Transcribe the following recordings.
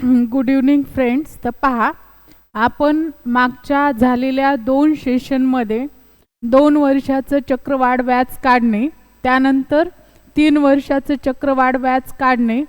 Good evening friends. तर पहा, आपण मागच्या झालेल्या 2 सेशनमध्ये 2 वर्षाचं चक्रवाढ व्याज काढणे, त्यानंतर 3 वर्षाचं चक्रवाढ व्याज काढणे,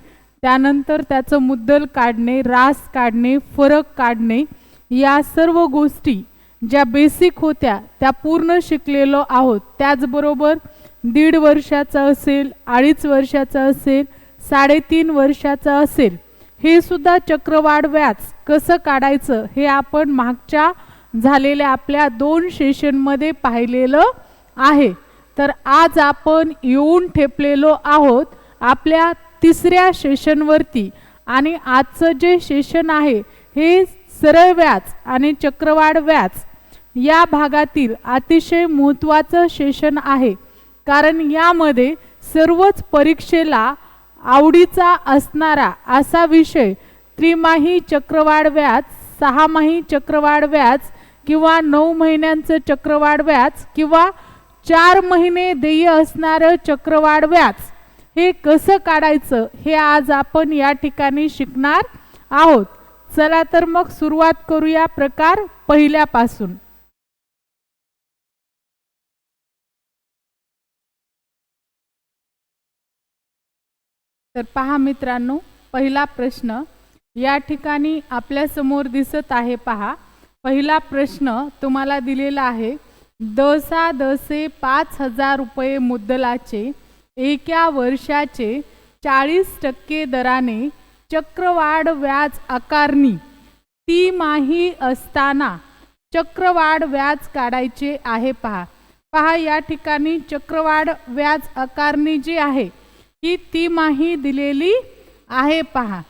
त्यानंतर त्याचं मुद्दल काढणे, रास काढणे, फरक काढणे, या सर्व गोष्टी ज्या बेसिक होत्या त्या पूर्ण शिकलेलो आहोत. त्याचबरोबर 1.5 वर्षाचा असेल, 2.5 वर्षाचा असेल, 3.5 वर्षाचा असेल, हे सुद्धा चक्रवाढ व्याज कसं काढायचं हे आपण मागच्या झालेल्या आपल्या 2 सेशनमध्ये पाहिलेलं आहे. तर आज आपण येऊन ठेपलेलो आहोत आपल्या 3ऱ्या सेशनवरती. आणि आजचं जे सेशन आहे हे सरळ व्याज आणि चक्रवाढ व्याज या भागातील अतिशय महत्त्वाचं सेशन आहे. कारण यामध्ये सर्वच परीक्षेला आवडीचा असणारा असा विषय त्रिमाही चक्रवाढ व्याज, 6माही चक्रवाढ व्याज किंवा 9 महिन्यांचं चक्रवाढ व्याज किंवा 4 महिने देय असणारं चक्रवाढ व्याज हे कसं काढायचं हे आज आपण या ठिकाणी शिकणार आहोत. चला तर मग सुरुवात करूया प्रकार पहिल्यापासून. तर पहा मित्रांनो, पहिला प्रश्न या ठिकाणी आपल्या समोर दिसत आहे. पहा, पहिला प्रश्न तुम्हाला दिलेला आहे. 10 5,000 रुपये मुद्दलाचे एका वर्षाचे 40% दराने चक्रवाढ व्याज आकारणी तिमाही असताना चक्रवाढ व्याज काढायचे आहे. पहा या ठिकाणी चक्रवाढ व्याज आकारणी जी आहे ही तिमाही दिलेली आहे. पहा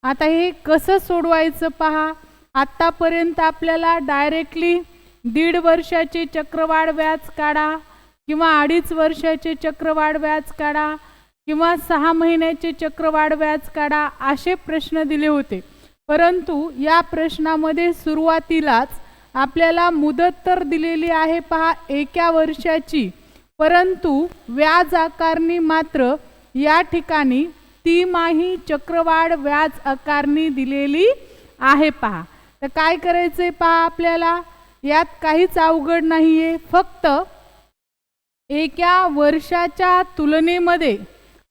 आता हे कसं सोडवायचं. पहा, आत्तापर्यंत आपल्याला डायरेक्टली 1.5 वर्षाचे चक्रवाढ व्याज काढा किंवा 2.5 वर्षाचे चक्रवाढ व्याज काढा किंवा 6 महिन्याचे चक्रवाढ व्याज काढा असे प्रश्न दिले होते. परंतु या प्रश्नामध्ये सुरुवातीलाच आपल्याला मुदत तर दिलेली आहे पहा 1 वर्षाची, परंतु व्याज आकारणी मात्र या ठिकाणी तिमाही चक्रवाढ व्याज आकारणी दिलेली आहे. पहा, तर काय करायचंय पहा, आपल्याला यात काहीच अवघड नाहीये. फक्त 1 वर्षाच्या तुलनेमध्ये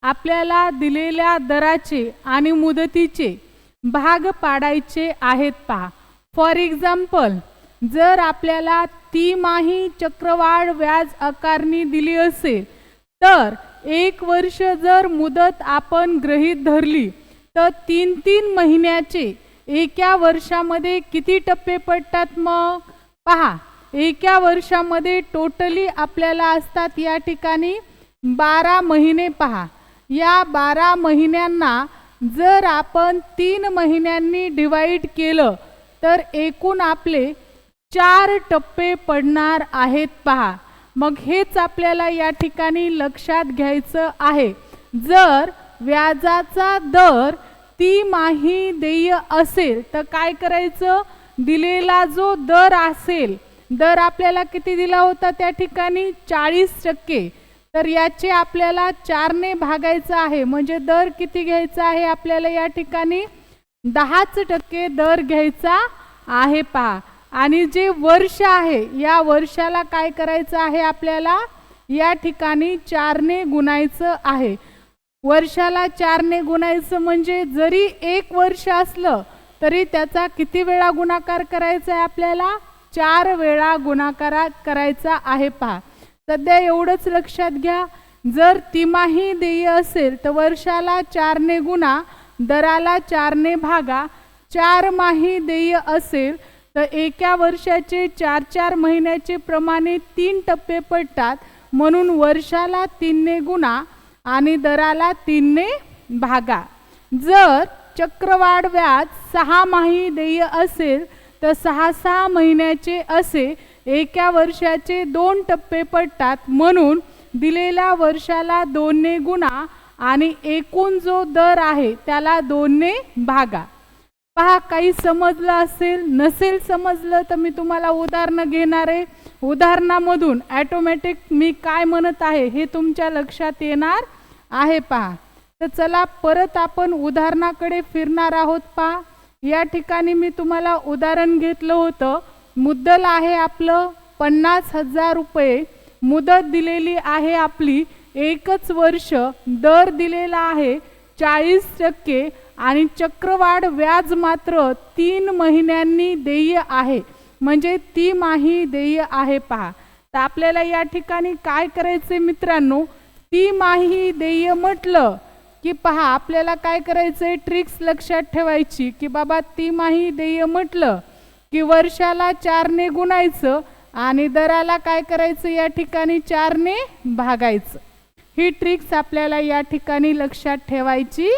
आपल्याला दिलेल्या दराचे आणि मुदतीचे भाग पाडायचे आहेत. पहा, फॉर एक्झाम्पल, जर आपल्याला तिमाही चक्रवाढ व्याज आकारणी दिली असेल तर 1 वर्ष जर मुदत आपण गृहीत धरली तर 3 महिन्याचे 1 वर्षामध्ये किती टप्पे पडतात. मग पहा, 1 वर्षामध्ये टोटली आपल्याला असतात या ठिकाणी 12 महिने. पहा, या 12 महिन्यांना जर आपण 3 महिन्यांनी डिवाइड केलं तर एकूण आपले 4 टप्पे पडणार आहेत. पहा, मग हेच आपल्याला या ठिकाणी लक्षात घ्यायचं आहे. जर व्याजाचा दर तिमाही देय असेल तर काय करायचं, दिलेला जो दर असेल, दर आपल्याला किती दिला होता त्या ठिकाणी 40%, तर याचे आपल्याला 4 ने भागायचं आहे. म्हणजे दर किती घ्यायचा आहे आपल्याला या ठिकाणी 10% दर घ्यायचा आहे. पहा, आणि जे वर्ष आहे या वर्षाला काय करायचं आहे आपल्याला या ठिकाणी 4 ने गुणायचं आहे. वर्षाला 4 ने गुणायचं म्हणजे जरी 1 वर्ष असलं तरी त्याचा किती वेळा गुणाकार करायचा आहे आपल्याला, 4 वेळा गुणाकार करायचा आहे. पहा, सध्या एवढंच लक्षात घ्या, जर तिमाही देय असेल तर वर्षाला 4 ने गुणा, दराला 4 ने भागा. 4 माही देय असेल तर 1 वर्षाचे 4 महिन्याचे प्रमाणे 3 टप्पे पडतात, म्हणून वर्षाला 3 ने गुणा आणि दराला 3 ने भागा. जर चक्रवाढ व्याज 6 माही देय असेल तर 6 महिन्याचे असे 1 वर्षाचे 2 टप्पे पडतात, म्हणून दिलेल्या वर्षाला 2 ने गुणा आणि एकूण जो दर आहे त्याला 2 ने भागा. पहा, काही समजलं असेल, नसेल समजलं तर मी तुम्हाला उदाहरणं घेणार आहे. उदाहरणामधून ॲटोमॅटिक मी काय म्हणत आहे हे तुमच्या लक्षात येणार आहे. पहा, तर चला परत आपण उदाहरणाकडे फिरणार आहोत. पहा, या ठिकाणी मी तुम्हाला उदाहरण घेतलं होतं. मुद्दल आहे आपलं 50,000 रुपये, मुदत दिलेली आहे आपली 1 वर्ष, दर दिलेला आहे 40% आणि चक्रवाढ व्याज मात्र 3 महिन्यांनी देय आहे, म्हणजे तिमाही देय आहे. पहा, तर आपल्याला या ठिकाणी काय करायचे मित्रांनो, तिमाही देय म्हटलं की पहा आपल्याला काय करायचंय, ट्रिक्स लक्षात ठेवायची की बाबा तिमाही देय म्हटलं की वर्षाला 4 ने गुणायचं आणि दराला काय करायचं, या ठिकाणी 4 ने भागायचं. ही ट्रिक्स आपल्याला या ठिकाणी लक्षात ठेवायची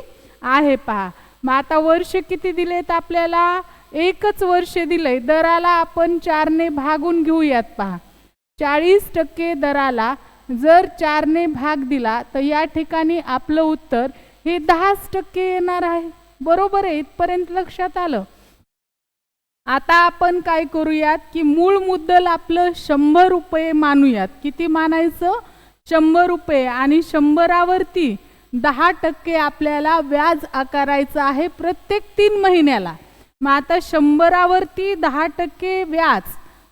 आहे. पहा, मग आता वर्ष किती दिलेत आपल्याला, 1 वर्ष दिलंय, दराला आपण 4 ने भागून घेऊयात. पहा, 40% दराला जर 4 ने भाग दिला तर या ठिकाणी आपलं उत्तर हे 10% येणार आहे. बरोबर आहे, इथपर्यंत लक्षात आलं. आता आपण काय करूयात की मूळ मुद्दल आपलं 100 रुपये मानूयात. किती मानायचं, 100 रुपये, आणि 100वरती 10% आपल्याला व्याज आकारायचं आहे प्रत्येक 3 महिन्याला. मग आता 100वरती 10% व्याज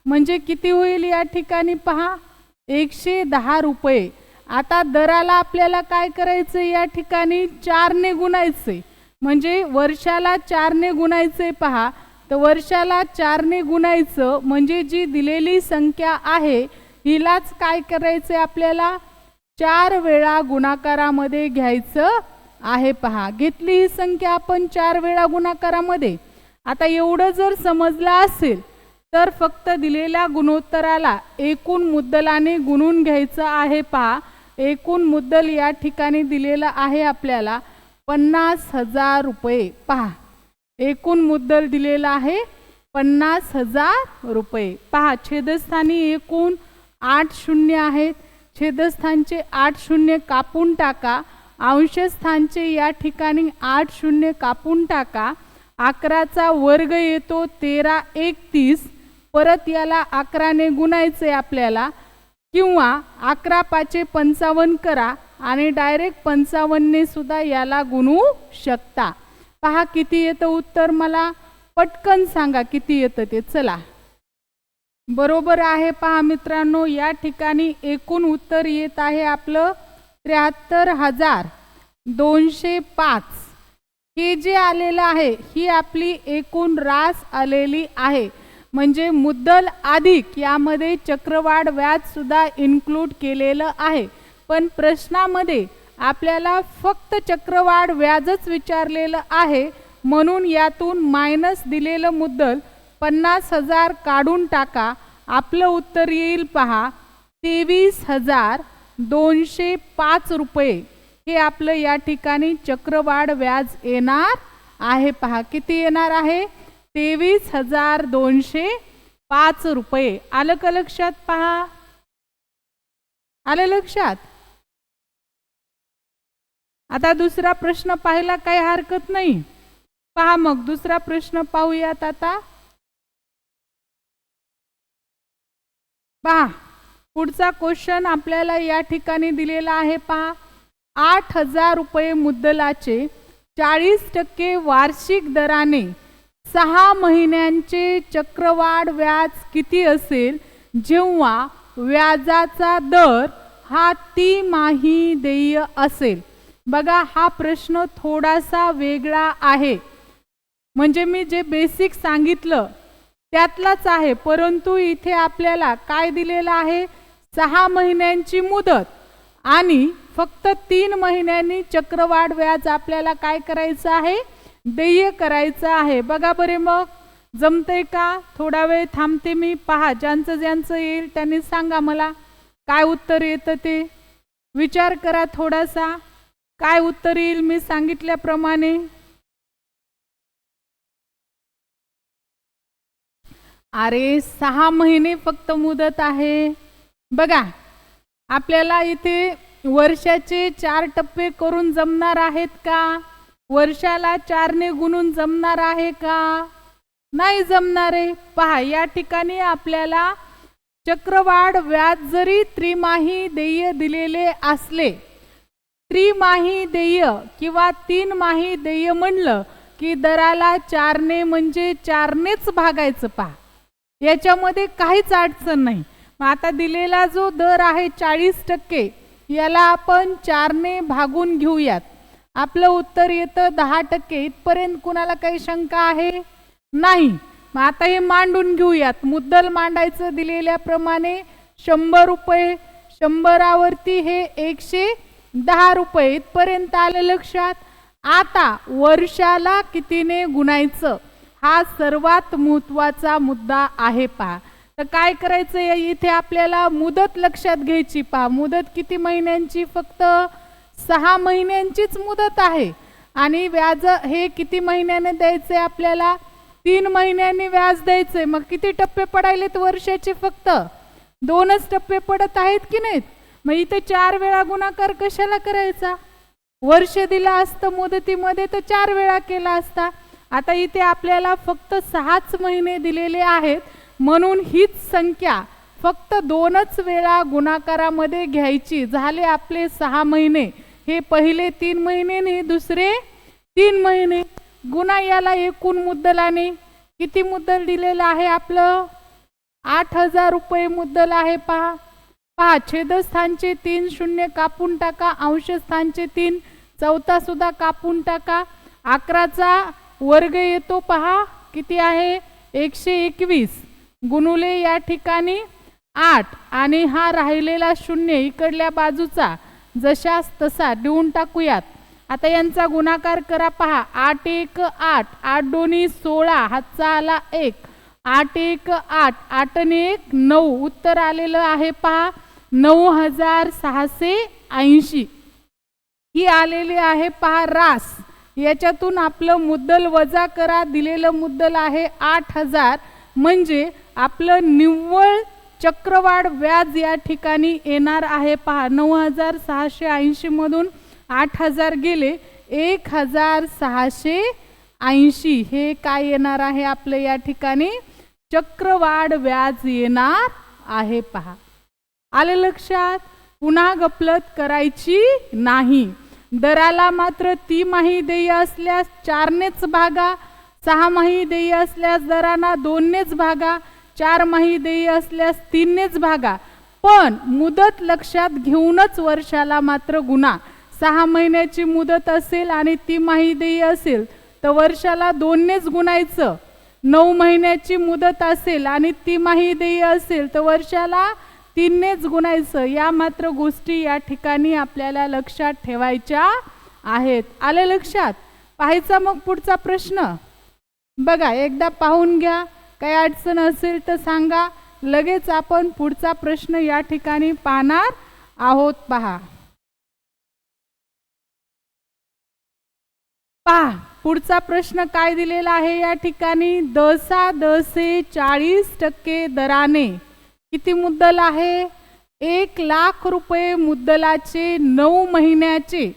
म्हणजे किती होईल, या ठिकाणी पहा 110 रुपये. आता दराला आपल्याला काय करायचं, या ठिकाणी 4 ने गुणायचे, म्हणजे वर्षाला 4 ने गुणायचे. पहा, तर वर्षाला 4 ने गुणायचं म्हणजे जी दिलेली संख्या आहे हिलाच काय करायचं, आपल्याला 4 वेळा गुणाकारामध्ये घ्यायचं आहे. पहा, घेतली ही संख्या आपण 4 वेळा गुणाकारामध्ये. आता एवढं जर समजलं असेल तर फक्त दिलेल्या गुणोत्तराला एकूण मुद्दलाने गुणून घ्यायचं आहे. पहा, एकूण मुद्दल या ठिकाणी दिलेलं आहे आपल्याला 50,000 रुपये. पहा, एकूण मुद्दल दिलेलं आहे 50,000 रुपये. पहा, छेदस्थानी एकूण 8 शून्य आहेत, छेदस्थानचे 8 शून्य कापून टाका, अंशस्थानचे या ठिकाणी 8 शून्य कापून टाका. 11चा वर्ग येतो 13 1 30, परत याला 11 ने गुणायचे आपल्याला, किंवा 11 5 55 करा आणि डायरेक्ट 55 ने सुद्धा याला गुणू शकता. पहा किती येतं उत्तर, मला पटकन सांगा किती येतं ते. चला, बरोबर आहे. पहा मित्रांनो, या ठिकाणी एकूण उत्तर येत आहे आपलं 73,205. हे जे आलेलं आहे ही आपली एकूण रास आलेली आहे, म्हणजे मुद्दल अधिक यामध्ये चक्रवाढ व्याज सुद्धा इन्क्लूड केलेलं आहे. पण प्रश्नामध्ये आपल्याला फक्त चक्रवाढ व्याजच विचारलेलं आहे, म्हणून यातून मायनस दिलेलं मुद्दल 50,000 काढून टाका. आपलं उत्तर येईल पहा 23,205 रुपये. हे आपलं या ठिकाणी चक्रवाढ व्याज येणार आहे. पहा किती येणार आहे, 23,205 रुपये. आलं का लक्षात? पहा, आलं लक्षात? आता दुसरा प्रश्न पाहायला काही हरकत नाही. पहा मग दुसरा प्रश्न पाहूयात. आता पहा, पुढचा क्वेश्चन आपल्याला या ठिकाणी दिलेला आहे. पहा, 8,000 रुपये मुद्दलाचे 40% वार्षिक दराने 6 महिन्यांचे चक्रवाढ व्याज किती असेल जेव्हा व्याजाचा दर हा तिमाही देय असेल. बघा, हा प्रश्न थोडासा वेगळा आहे, म्हणजे मी जे बेसिक सांगितलं त्यातलाच आहे, परंतु इथे आपल्याला काय दिलेलं आहे, 6 महिन्यांची मुदत आणि फक्त 3 महिन्यांनी चक्रवाढ व्याज आपल्याला काय करायचं आहे, देय करायचं आहे. बघा बरे, मग जमतंय का? थोडा वेळ थांबते मी. पहा, ज्यांचं ज्यांचं येईल त्यांनी सांगा मला काय उत्तर येतं ते. विचार करा थोडासा, काय उत्तर येईल मी सांगितल्याप्रमाणे. अरे 6 महिने फक्त मुदत आहे. बघा, आपल्याला इथे वर्षाचे 4 टप्पे करून जमणार आहेत का? वर्षाला 4 ने गुणून जमणार आहे का? नाही जमणार आहे. पहा, या ठिकाणी आपल्याला चक्रवाढ व्याज जरी त्रिमाही देय दिलेले असले, त्रिमाही देय किंवा 3 माही देय म्हणलं की दराला 4ने म्हणजे 4नेच भागायचं पहा, याच्यामध्ये काहीच अडचण नाही. मग आता दिलेला जो दर आहे 40%, याला आपण 4ने भागून घेऊयात. आपलं उत्तर येतं 10%. इथपर्यंत कुणाला काही शंका आहे? नाही. मग आता हे मांडून घेऊयात. मुद्दल मांडायचं दिलेल्याप्रमाणे 100 रुपये, 100वरती हे 110 रुपये. इथपर्यंत आलं लक्षात. आता वर्षाला कितीने गुणायचं हा सर्वात महत्त्वाचा मुद्दा आहे पहा. तर काय करायचं, इथे आपल्याला मुदत लक्षात घ्यायची पहा. मुदत किती महिन्यांची? फक्त 6 महिन्यांचीच मुदत आहे. आणि व्याज हे किती महिन्याने द्यायचे आपल्याला? 3 महिन्यांनी व्याज द्यायचे. मग किती टप्पे पडायलेत वर्षाचे? फक्त 2च टप्पे पडत आहेत की नाहीत? मग इथे 4 वेळा गुणाकार कशाला करायचा? वर्ष दिला असतं मुदतीमध्ये तर 4 वेळा केला असता. आता इथे आपल्याला फक्त 6च महिने दिलेले आहेत, म्हणून हीच संख्या फक्त 2च वेळा गुणाकारामध्ये घ्यायची. झाले आपले 6 महिने. हे पहिले 3 महिने आणि हे दुसरे 3 महिने. गुणा याला एकूण मुद्दलाने. किती मुद्दल दिलेलं आहे आपलं? 8000 रुपये मुद्दल आहे पहा. पहा, छेदस्थानचे 3 शून्य कापून टाका, अंशस्थानचे 3, चौथा सुद्धा कापून टाका. 11चा वर्ग येतो पहा, किती आहे? 121 गुणुले या ठिकाणी 8 आणि हा राहिलेला शून्य इकडल्या बाजूचा जशास तसा देऊन टाकूयात. आता यांचा गुणाकार करा पहा. 8 1 8, 8 2 16, हातचा आला 1, 8 1 8, 8 1 9. उत्तर आलेलं आहे पहा 9680. ही आलेली आहे पहा रास. याच्यातून आपलं मुद्दल वजा करा. दिलेलं मुद्दल आहे 8000, म्हणजे आपलं निव्वळ चक्रवाढ व्याज या ठिकाणी येणार आहे पहा. 9680 मधून 8000 गेले, 1680. हे काय येणार आहे आपलं या ठिकाणी? चक्रवाढ व्याज येणार आहे पहा. आले लक्षात? पुन्हा गफलत करायची नाही. दराला मात्र तिमाही देय असल्यास 4नेच भागा, 6 माही देय असल्यास दरांना 2नेच भागा, 4 माही देय असल्यास 3नेच भागा. पण मुदत लक्षात घेऊनच वर्षाला मात्र गुणा. 6 महिन्याची मुदत असेल आणि तिमाही देय असेल तर वर्षाला 2नेच गुणायचं. 9 महिन्याची मुदत असेल आणि तिमाही देय असेल तर वर्षाला 3नेच गुणायचं. या मात्र गोष्टी या ठिकाणी आपल्याला लक्षात ठेवायच्या आहेत. आले लक्षात? पाहायचा मग पुढचा प्रश्न. बघा, एकदा पाहून घ्या. काही अडचण असेल तर सांगा. लगेच आपण पुढचा प्रश्न या ठिकाणी पाहणार आहोत. पहा पुढचा प्रश्न काय दिलेला आहे या ठिकाणी? 10 40% दराने किती मुद्दल आहे? 1,00,000 रुपये मुद्दलाचे 9 महिन्याचे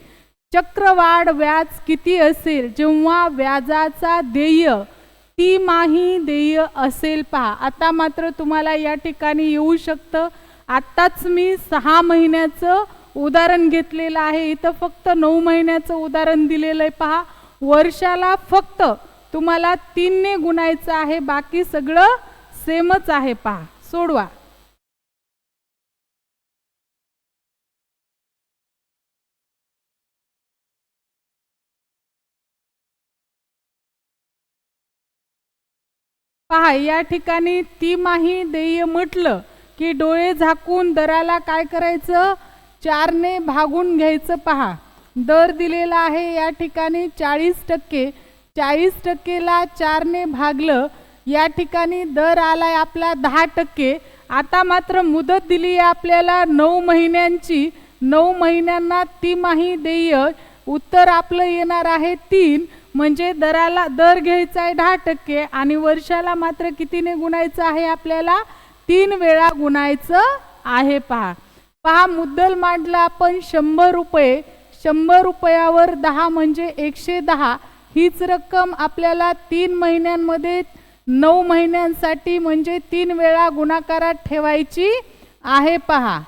चक्रवाढ व्याज किती असेल जेव्हा व्याजाचा देय तिमाही देय असेल? पहा, आता मात्र तुम्हाला या ठिकाणी येऊ शकतं. आत्ताच मी 6 महिन्याचं उदाहरण घेतलेलं आहे. इथं फक्त 9 महिन्याचं उदाहरण दिलेलं आहे. पहा, वर्षाला फक्त तुम्हाला 3ने गुणायचं आहे, बाकी सगळं सेमच आहे. पहा, सोडवा. पहा, या ठिकाणी तिमाही देय म्हटलं की डोळे झाकून दराला काय करायचं? 4ने भागून घ्यायचं. पहा, दर दिलेला आहे या ठिकाणी 40%. 40%ला 4ने भागलं, या ठिकाणी दर आलाय आपला 10%. आता मात्र मुदत दिली आहे आपल्याला 9 महिन्यांची. 9 महिन्यांना तिमाही देय. उत्तर आपलं येणार आहे 3, म्हणजे दराला दर घ्यायचा आहे 10% आणि वर्षाला मात्र कितीने गुणायचं आहे आपल्याला? 3 वेळा गुणायचं आहे. पहा, मुद्दल मांडला आपण 100 रुपये. 100 रुपयावर 10 म्हणजे 110. हीच रक्कम आपल्याला 3 महिन्यांमध्ये 9 महिन्यांसाठी म्हणजे 3 वेळा गुणाकारात ठेवायची आहे. पहा,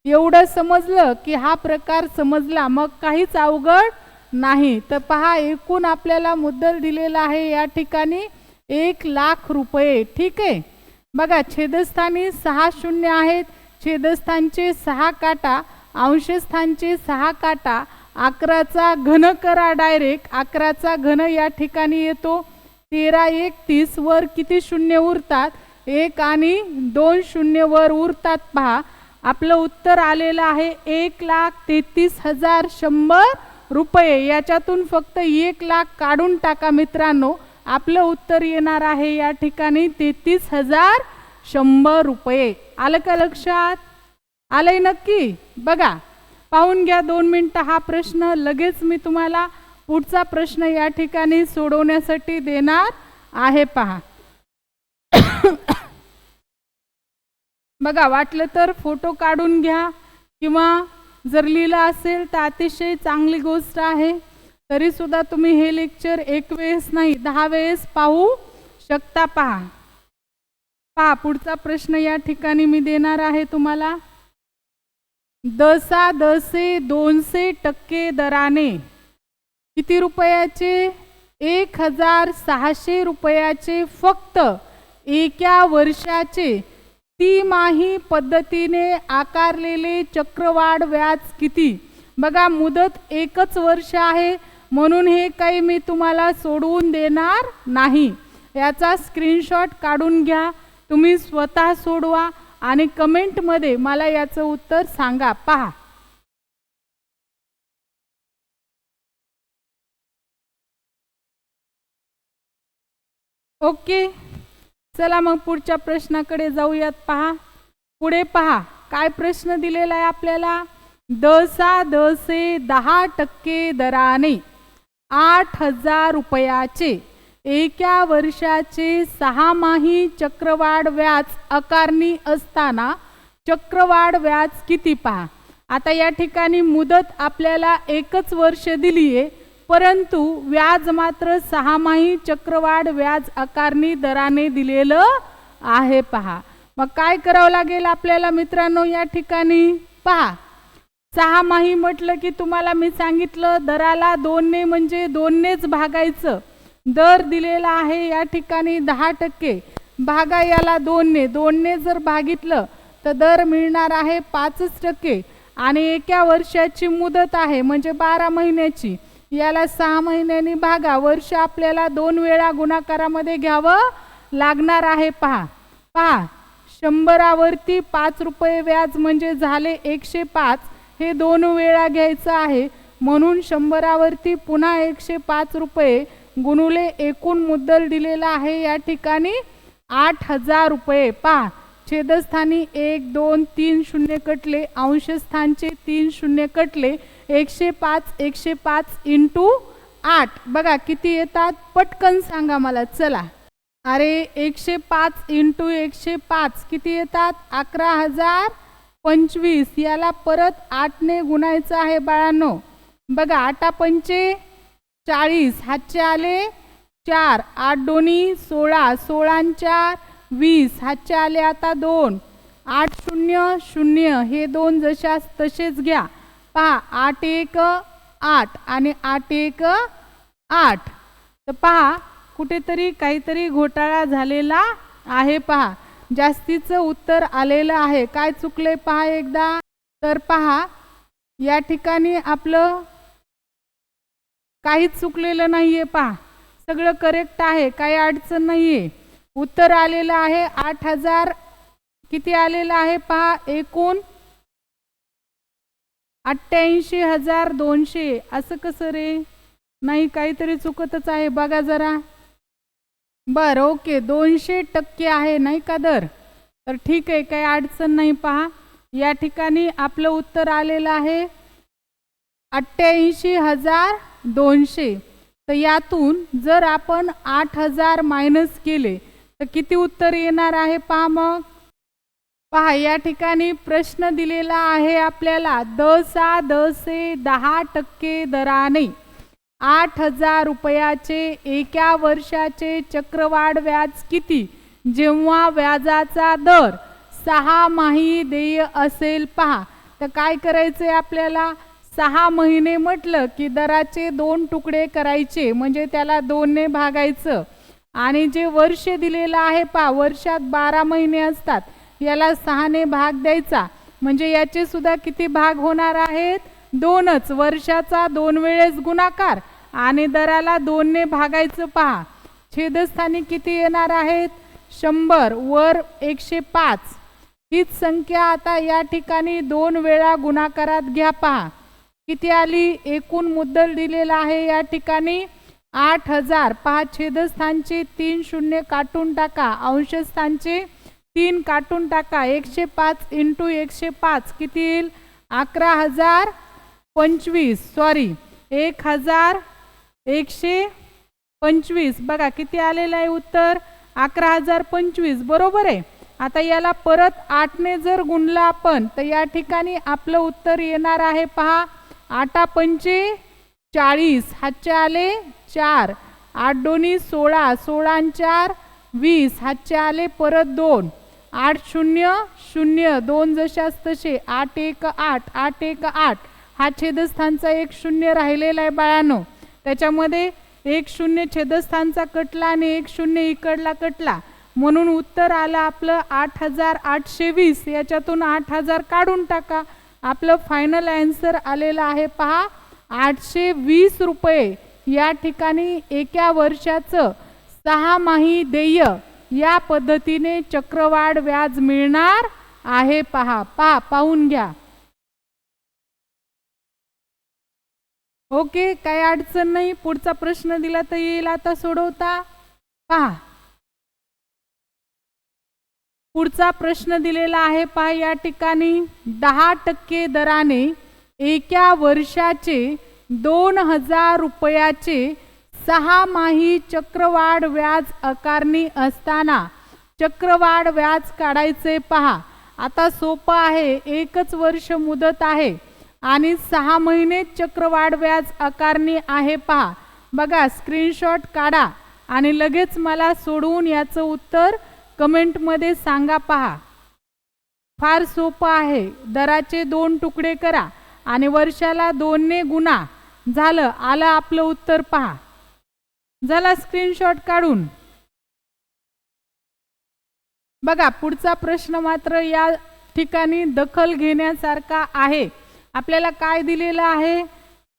एवढं समजलं की हा प्रकार समजला, मग काहीच अवघड नाही. तर पहा, एकूण आपल्याला मुद्दल दिलेला आहे या ठिकाणी 1,00,000 रुपये. ठीक आहे. बघा, छेदस्थानी 6 शून्य आहेत, छेदस्थानचे 6 काटा, अंशस्थानचे 6 काटा. 11चा घन करा डायरेक्ट. 11चा घन या ठिकाणी येतो 13 1 30. वर किती शून्य उरतात? 1 आणि 2 शून्य वर उरतात. पहा, आपलं उत्तर आलेलं आहे 1,33,100 रुपये. याच्यातून फक्त 1,00,000 काढून टाका मित्रांनो. आपलं उत्तर येणार आहे या ठिकाणी 33,100 रुपये. आलं का लक्षात? आलंय नक्की? बघा, पाहून घ्या 2 मिनिटं हा प्रश्न. लगेच मी तुम्हाला पुढचा प्रश्न या ठिकाणी सोडवण्यासाठी देणार आहे. पहा, बघा, वाटलं तर फोटो काढून घ्या किंवा जर लिहिलं असेल तर अतिशय चांगली गोष्ट आहे. तरी सुद्धा तुम्ही हे लेक्चर 1 वेळेस नाही 10 वेळेस पाहू शकता. पहा, पुढचा प्रश्न या ठिकाणी मी देणार आहे तुम्हाला. 200% दराने किती रुपयाचे? 1,600 रुपयाचे फक्त एका वर्षाचे तिमाही पद्धतीने आकारलेले चक्रवाढ व्याज किती? बघा, मुदत 1च वर्ष आहे म्हणून हे काही मी तुम्हाला सोडवून देणार नाही. याचा स्क्रीनशॉट काढून घ्या, तुम्ही स्वतः सोडवा आणि कमेंटमध्ये मला याचं उत्तर सांगा. पहा, ओके. चला मग पुढच्या प्रश्नाकडे जाऊयात. पहा, पुढे पहा काय प्रश्न दिलेला आहे आपल्याला. 10% दराने 8,000 रुपयाचे एका वर्षाचे 6माही चक्रवाढ व्याज आकारणी असताना चक्रवाढ व्याज किती? पहा, आता या ठिकाणी मुदत आपल्याला 1च वर्ष दिली आहे, परंतु व्याज मात्र 6माही चक्रवाढ व्याज आकारणी दराने दिलेलं आहे. पहा, मग काय करावं लागेल आपल्याला मित्रांनो या ठिकाणी? पहा, 6माही म्हटलं की तुम्हाला मी सांगितलं दराला 2ने म्हणजे 2नेच भागायचं. दर दिलेला आहे या ठिकाणी 10%. भागा याला 2ने. 2ने जर भागितलं तर दर मिळणार आहे 5% आणि एका वर्षाची मुदत आहे म्हणजे 12 महिन्याची. याला 6 महिन्यांनी भागा. वर्ष आपल्याला 2 वेळा गुणाकारामध्ये घ्यावं लागणार आहे. पहा, 100वरती 5 रुपये व्याज म्हणजे झाले 105. हे 2 वेळा घ्यायचं आहे म्हणून 100वरती पुन्हा 105 रुपये गुणुले एकूण मुद्दल दिलेला आहे या ठिकाणी 8,000 रुपये. पहा, छेदस्थानी 1 2 3 शून्य कटले, अंशस्थानचे 3 शून्य कटले. 105 इंटू 8 बघा किती येतात? पटकन सांगा मला. चला, अरे 105 इंटू 105 किती येतात? 11,025. याला परत 8ने गुणायचं आहे बाळांनो. बघा, 8 पंचे 40, हातचे आले 4, 8 दोन्ही 16, 16 4 20, हातचे आले आता 2, 8 0 0. हे 2 जशास तसेच घ्या. पहा, 8 1 8 आणि 8 1 8. तर पहा, कुठेतरी काहीतरी घोटाळा झालेला आहे. पहा, जास्तीचं उत्तर आलेलं आहे. काय चुकले पहा एकदा. तर पहा, या ठिकाणी आपलं काहीच चुकलेलं नाहीये. पहा, सगळं करेक्ट आहे, काही अडचण नाहीये. उत्तर आलेलं आहे 8,000. किती आलेलं आहे पहा? एकूण 88,200. असं कसं रे? नाही, काहीतरी चुकतच आहे. बघा जरा. बरं, ओके, 200% आहे नाही का दर? तर ठीक आहे, काही अडचण नाही. पहा, या ठिकाणी आपलं उत्तर आलेलं आहे 88,200. तर यातून जर आपण 8,000 मायनस केले तर किती उत्तर येणार आहे? पहा मग. पहा, या ठिकाणी प्रश्न दिलेला आहे आपल्याला 10% दराने 8,000 रुपयाचे एका वर्षाचे चक्रवाढ व्याज किती जेव्हा व्याजाचा दर 6 माही देय असेल? पहा, तर काय करायचंय आपल्याला? 6 महिने म्हटलं की दराचे 2 तुकडे करायचे, म्हणजे त्याला 2 ने भागायचं. आणि जे वर्ष दिलेलं आहे पहा, वर्षात 12 महिने असतात, याला 6 ने भाग द्यायचा, म्हणजे याचे सुद्धा किती भाग होणार आहेत? 2च. वर्षाचा 2 वेळेस गुणाकार आणि दराला 2 ने भागायचं. पहा छेदस्थानी किती येणार आहेत? 100 वर 105. हीच संख्या आता या ठिकाणी 2 वेळा गुणाकारात घ्या. पहा किती आली? एकूण मुद्दल दिलेला आहे या ठिकाणी 8000. पहा छेदस्थानचे 3 शून्य काटून टाका, अंशस्थानचे 3 काटून टाका. 105 × 105 किती येईल? 11025. सॉरी 1125. बघा किती आलेलं आहे उत्तर? 11025. बरोबर आहे. आता याला परत 8 ने जर गुणलं आपण तर या ठिकाणी आपलं उत्तर येणार आहे. पहा 8 पंचे 40, हातचे आले 4, 8 दोन्ही 16, 16 4 20, हातचे आले परत 2, 8 0 0, 2 जशास तसे, 8 1 8, 8 1 8. हा छेदस्थानचा 1 0 राहिलेला आहे बाळांनो. त्याच्यामध्ये 1 0 छेदस्थानचा कटला आणि 1 0 इकडला कटला, म्हणून उत्तर आलं आपलं 8820. याच्यातून 8000 काढून टाका. आपलं फायनल आन्सर आलेलं आहे. पहा 820 रुपये या ठिकाणी एका वर्षाचं 6माही देय या पद्धतीने चक्रवाढ व्याज मिळणार आहे. पहा पाहून घ्या. ओके, काही अडचण नाही. पुढचा प्रश्न दिला तर येईल आता सोडवता. पहा पुढचा प्रश्न दिलेला आहे. पहा या ठिकाणी 10% दराने एका वर्षाचे 2000 रुपयाचे 6माही चक्रवाढ व्याज आकारणी असताना चक्रवाढ व्याज काढायचे. पहा आता सोपं आहे. 1च वर्ष मुदत आहे आणि 6 महिने चक्रवाढ व्याज आकारणी आहे. पहा बघा, स्क्रीनशॉट काढा आणि लगेच मला सोडवून याचं उत्तर कमेंटमध्ये सांगा. पहा फार सोपं आहे. दराचे 2 तुकडे करा आणि वर्षाला 2 ने गुणा. झालं, आलं आपलं उत्तर. पहा झाला स्क्रीनशॉट काढून. बघा पुढचा प्रश्न मात्र या ठिकाणी दखल घेण्यासारखा आहे. आपल्याला काय दिलेलं आहे?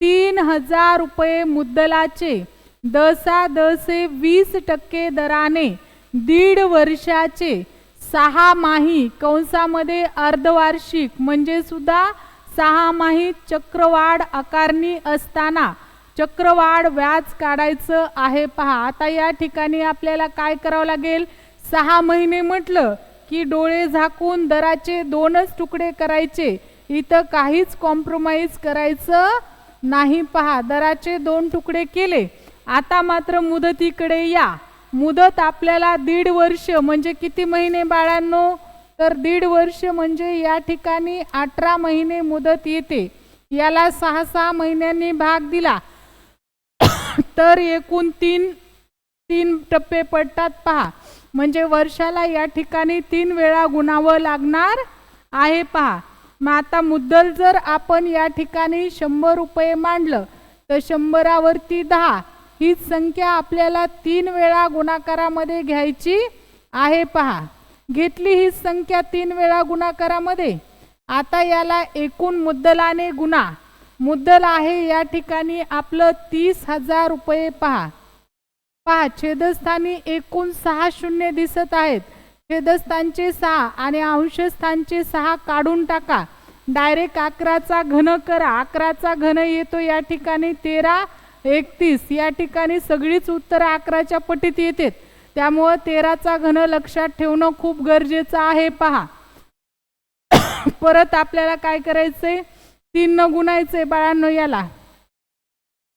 3000 रुपये मुद्दलाचे 10% दराने 1.5 वर्षाचे 6माही कंसामध्ये अर्धवार्षिक म्हणजे सुद्धा 6माही चक्रवाढ आकारणी असताना चक्रवाढ व्याज काढायचं आहे. पहा आता या ठिकाणी आपल्याला काय करावं लागेल? 6 महिने म्हटलं की डोळे झाकून दराचे 2च तुकडे करायचे. इथं काहीच कॉम्प्रोमाइज करायचं नाही. पहा दराचे 2 तुकडे केले. आता मात्र मुदतीकडे या. मुदत आपल्याला 1.5 वर्ष म्हणजे किती महिने बाळांनो? तर 1.5 वर्ष म्हणजे या ठिकाणी 18 महिने मुदत येते. याला 6 महिन्यांनी भाग दिला तर एकूण 3 टप्पे पडतात. पहा म्हणजे वर्षाला या ठिकाणी 3 वेळा गुणावं लागणार आहे. पहा मग आता मुद्दल जर आपण या ठिकाणी 100 रुपये मांडलं तर 100वरती 10 हीच संख्या आपल्याला 3 वेळा गुणाकारामध्ये घ्यायची आहे. पहा घेतली ही संख्या 3 वेळा गुणाकारामध्ये. आता याला एकूण मुद्दलाने गुणा. मुद्दल आहे या ठिकाणी आपलं 30,000 रुपये. पहा छेदस्थानी एकूण 6 शून्य दिसत आहेत. छेदस्थानचे 6 आणि अंशस्थानचे 6 काढून टाका. डायरेक्ट 11चा घन करा. 11चा घन येतो या ठिकाणी 13 31. या ठिकाणी सगळीच उत्तर 11च्या पटीत येतात. त्यामुळे 13चा घन लक्षात ठेवणं खूप गरजेचं आहे. पहा परत आपल्याला काय करायचंय? 3 न गुणायचंय बाळांनो. याला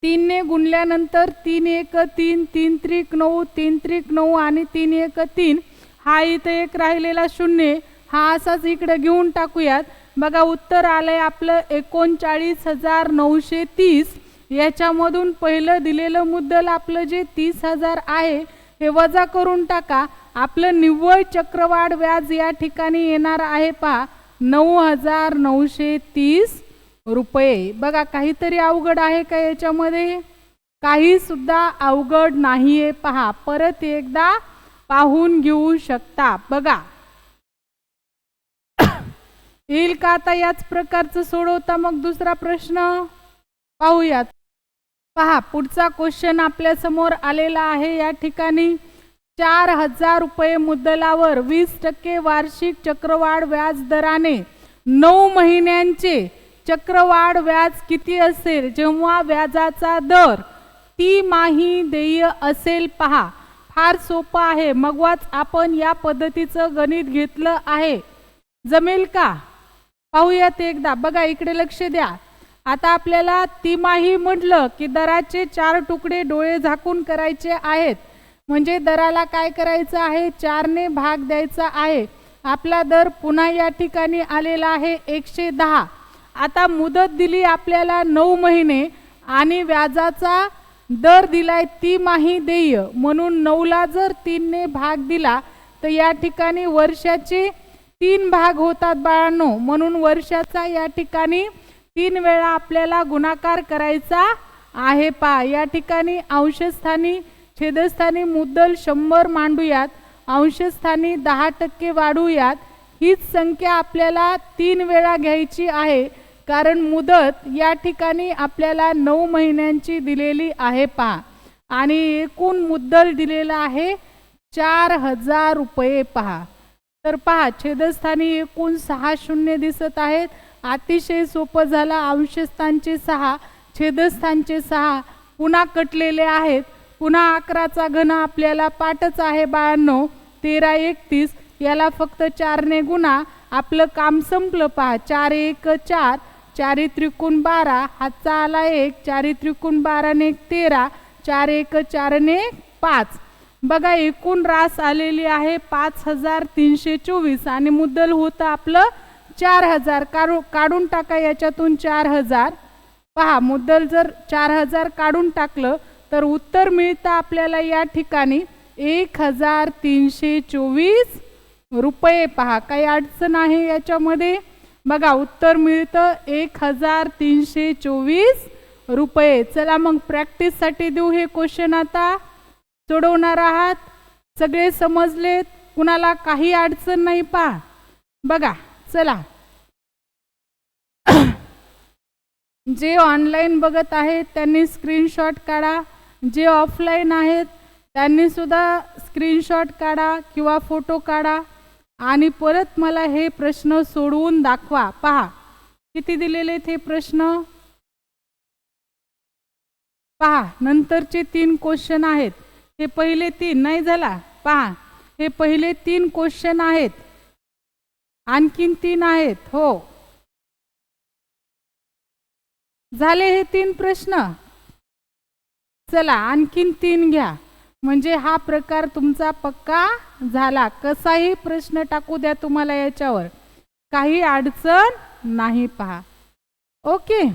3 ने गुणल्यानंतर 3 1 3, 3 त्रिक 9, 3 त्रिक 9 आणि 3 1 3. हा इथं एक राहिलेला 0 हा असाच इकडे घेऊन टाकूयात. बघा उत्तर आलंय आपलं 39,930. याच्यामधून पहिलं दिलेलं मुद्दल आपलं जे 30,000 आहे हे वजा करून टाका. आपलं निव्वळ चक्रवाढ व्याज या ठिकाणी येणार आहे. पहा 9,930 रुपये. बघा काहीतरी अवघड आहे का याच्यामध्ये? काही सुद्धा अवघड नाहीये. पहा, परत एकदा पाहून घेऊ शकता. बघा येईल का आता याच प्रकारचं सोडवता? मग दुसरा प्रश्न पाहूयात. पहा पुढचा क्वेश्चन आपल्या समोर आलेला आहे. या ठिकाणी 4,000 रुपये मुद्दलावर 20% वार्षिक चक्रवाढ व्याज दराने 9 महिन्यांचे चक्रवाढ व्याज किती असेल जेव्हा व्याजाचा दर तिमाही देय असेल? पहा फार सोपं आहे. मगवाच आपण या पद्धतीचं गणित घेतलं आहे. जमेल का? पाहूयात एकदा. बघा इकडे लक्ष द्या. आता आपल्याला तिमाही म्हटलं की दराचे 4 तुकडे डोळे झाकून करायचे आहेत. म्हणजे दराला काय करायचं आहे? 4 ने भाग द्यायचा आहे. आपला दर पुन्हा या ठिकाणी आलेला आहे 110. आता मुदत दिली आपल्याला 9 महिने आणि व्याजाचा दर दिलाय तिमाही देय, म्हणून 9 ला जर 3 ने भाग दिला तर या ठिकाणी वर्षाचे 3 भाग होतात बाळांनो. म्हणून वर्षाचा या ठिकाणी 3 वेळा आपल्याला गुणाकार करायचा आहे. पहा या ठिकाणी अंशस्थानी छेदस्थानी मुद्दल 100 मांडूयात, अंशस्थानी 10% वाढूयात. हीच संख्या आपल्याला 3 वेळा घ्यायची आहे, कारण मुदत या ठिकाणी आपल्याला 9 महिन्यांची दिलेली आहे. पहा आणि एकूण मुद्दल दिलेला आहे 4,000 रुपये. पहा तर पहा छेदस्थानी एकूण 6 शून्य दिसत आहेत. अतिशय सोपं झालं. अंशस्थानचे 6 छेदस्थानचे 6 पुन्हा कटलेले आहेत. पुन्हा 11चा घन आपल्याला पाठच आहे बाळांनो. 13 31 याला फक्त 4 ने गुणा, आपलं काम संपलं. पहा 4 1 4, 4 त्रिकोण 12, हातचा आला 1, 4 त्रिकोण 12 ने 13, 4 1 4 ने 5. बघा एकूण रास आलेली आहे 5,324 आणि मुद्दल होतं आपलं 4,000. काढून टाका याच्यातून 4,000. पहा मुद्दल जर 4,000 काढून टाकलं तर उत्तर मिळतं आपल्याला या ठिकाणी 1,324 रुपये. पहा काही अडचण आहे याच्यामध्ये? बघा उत्तर मिळतं 1,324 रुपये. चला मग प्रॅक्टिससाठी देऊ हे क्वेश्चन. आता सोडवणार आहात. सगळे समजलेत? कुणाला काही अडचण नाही? पहा बघा चला. जे ऑनलाईन बघत आहेत त्यांनी स्क्रीनशॉट काढा, जे ऑफलाईन आहेत त्यांनी सुद्धा स्क्रीनशॉट काढा किंवा फोटो काढा आणि परत मला हे प्रश्न सोडवून दाखवा. पहा किती दिलेले हे प्रश्न. पहा नंतरचे 3 क्वेश्चन आहेत. हे पहिले 3 नाही झाला. पहा हे पहिले 3 क्वेश्चन आहेत. आणखीन 3 आहेत. हो झाले हे 3 प्रश्न. चला आणखीन 3 घ्या, म्हणजे हा प्रकार तुमचा पक्का झाला. कसाही प्रश्न टाकू द्या तुम्हाला याच्यावर, काही अडचण नाही. पहा ओके.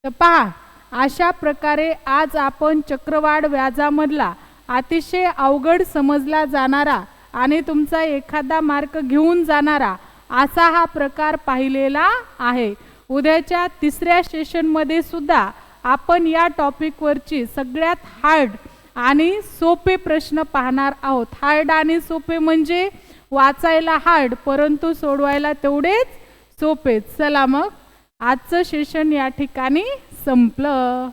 तर पहा अशा प्रकारे आज आपण चक्रवाढ व्याजामधला अतिशय अवघड समजला जाणारा आणि तुमचा एखादा मार्क घेऊन जाणारा असा हा प्रकार पाहिलेला आहे. उद्याच्या 3ऱ्या सेशनमध्ये सुद्धा आपण या टॉपिकवरची सगळ्यात हार्ड आणि सोपे प्रश्न पाहणार आहोत. हार्ड आणि सोपे म्हणजे वाचायला हार्ड परंतु सोडवायला तेवढेच सोपे. चला मग आजचं सेशन या ठिकाणी संपलं.